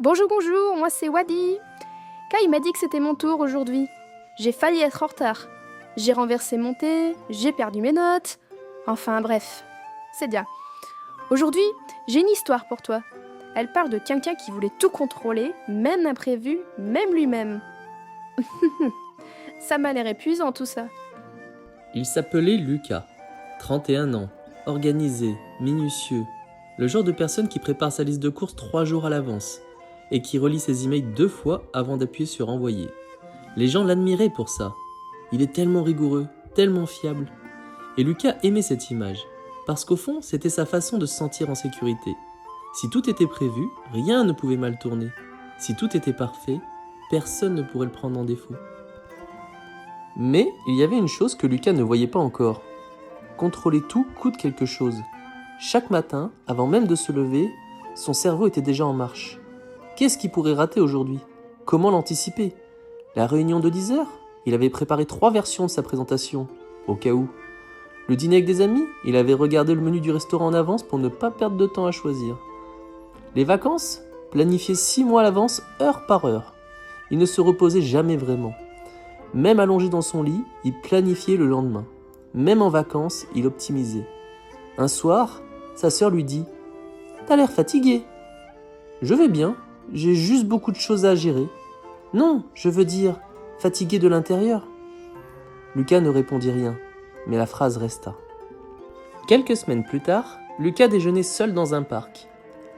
Bonjour, moi c'est Wadi. Kai m'a dit que c'était mon tour aujourd'hui. J'ai failli être en retard. J'ai renversé mon thé, j'ai perdu mes notes. Enfin bref, c'est bien. Aujourd'hui, j'ai une histoire pour toi. Elle parle de quelqu'un qui voulait tout contrôler, même l'imprévu, même lui-même. Ça m'a l'air épuisant tout ça. Il s'appelait Lucas, 31 ans, organisé, minutieux, le genre de personne qui prépare sa liste de courses 3 jours à l'avance et qui relit ses emails 2 fois avant d'appuyer sur envoyer. Les gens l'admiraient pour ça. Il est tellement rigoureux, tellement fiable. Et Lucas aimait cette image, parce qu'au fond, c'était sa façon de se sentir en sécurité. Si tout était prévu, rien ne pouvait mal tourner. Si tout était parfait, personne ne pourrait le prendre en défaut. Mais il y avait une chose que Lucas ne voyait pas encore. Contrôler tout coûte quelque chose. Chaque matin, avant même de se lever, son cerveau était déjà en marche. Qu'est-ce qu'il pourrait rater aujourd'hui? Comment l'anticiper? La réunion de 10 heures? Il avait préparé 3 versions de sa présentation, au cas où. Le dîner avec des amis? Il avait regardé le menu du restaurant en avance pour ne pas perdre de temps à choisir. Les vacances? Planifiées 6 mois à l'avance, heure par heure. Il ne se reposait jamais vraiment. Même allongé dans son lit, il planifiait le lendemain. Même en vacances, il optimisait. Un soir, sa sœur lui dit « T'as l'air fatigué. »« Je vais bien, j'ai juste beaucoup de choses à gérer. »« Non, je veux dire, fatigué de l'intérieur. » Lucas ne répondit rien, mais la phrase resta. Quelques semaines plus tard, Lucas déjeunait seul dans un parc.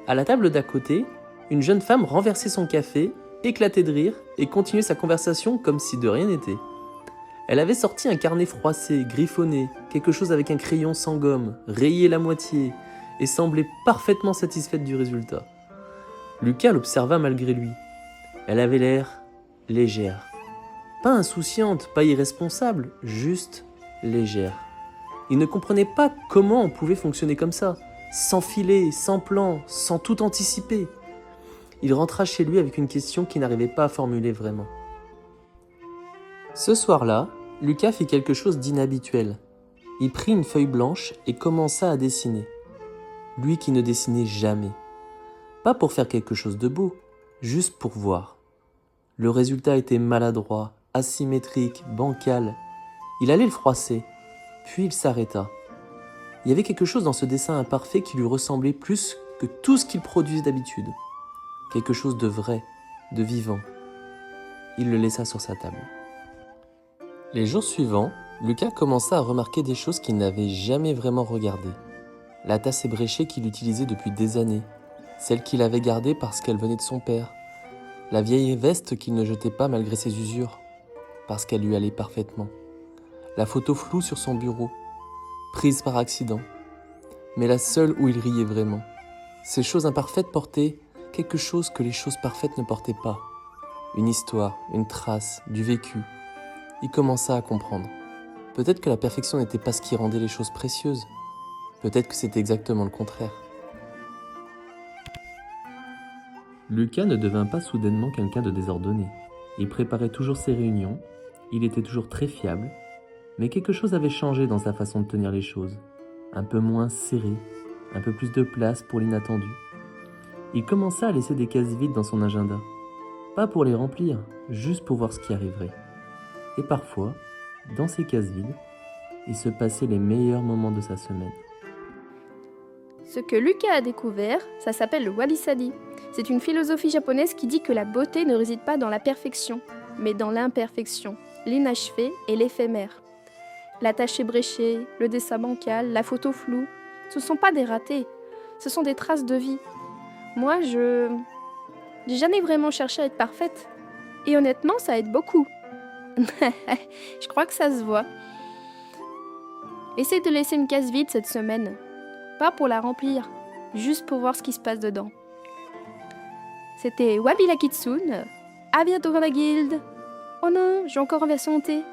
À la table d'à côté, une jeune femme renversait son café, éclatait de rire et continuait sa conversation comme si de rien n'était. Elle avait sorti un carnet froissé, griffonné, quelque chose avec un crayon sans gomme, rayé la moitié, et semblait parfaitement satisfaite du résultat. Lucas l'observa malgré lui. Elle avait l'air légère. Pas insouciante, pas irresponsable, juste légère. Il ne comprenait pas comment on pouvait fonctionner comme ça, sans filet, sans plan, sans tout anticiper. Il rentra chez lui avec une question qu'il n'arrivait pas à formuler vraiment. Ce soir-là, Lucas fit quelque chose d'inhabituel. Il prit une feuille blanche et commença à dessiner. Lui qui ne dessinait jamais. Pas pour faire quelque chose de beau, juste pour voir. Le résultat était maladroit, asymétrique, bancal. Il allait le froisser, puis il s'arrêta. Il y avait quelque chose dans ce dessin imparfait qui lui ressemblait plus que tout ce qu'il produisait d'habitude. Quelque chose de vrai, de vivant. Il le laissa sur sa table. Les jours suivants, Lucas commença à remarquer des choses qu'il n'avait jamais vraiment regardées. La tasse ébréchée qu'il utilisait depuis des années, celle qu'il avait gardée parce qu'elle venait de son père, la vieille veste qu'il ne jetait pas malgré ses usures, parce qu'elle lui allait parfaitement, la photo floue sur son bureau, prise par accident, mais la seule où il riait vraiment. Ces choses imparfaites portaient quelque chose que les choses parfaites ne portaient pas. Une histoire, une trace, du vécu. Il commença à comprendre. Peut-être que la perfection n'était pas ce qui rendait les choses précieuses. Peut-être que c'était exactement le contraire. Lucas ne devint pas soudainement quelqu'un de désordonné. Il préparait toujours ses réunions, il était toujours très fiable, mais quelque chose avait changé dans sa façon de tenir les choses. Un peu moins serré, un peu plus de place pour l'inattendu. Il commença à laisser des cases vides dans son agenda. Pas pour les remplir, juste pour voir ce qui arriverait. Et parfois, dans ces cases vides, il se passait les meilleurs moments de sa semaine. Ce que Lucas a découvert, ça s'appelle le Walisadi. C'est une philosophie japonaise qui dit que la beauté ne réside pas dans la perfection, mais dans l'imperfection, l'inachevé et l'éphémère. La tache ébréchée, le dessin bancal, la photo floue, ce ne sont pas des ratés, ce sont des traces de vie. Moi, j'ai jamais vraiment cherché à être parfaite. Et honnêtement, ça aide beaucoup. Je crois que ça se voit. Essaye de laisser une case vide cette semaine. Pas pour la remplir, juste pour voir ce qui se passe dedans. C'était Wabi la Kitsune. À bientôt dans la guilde. Oh non, j'ai encore renversé mon thé.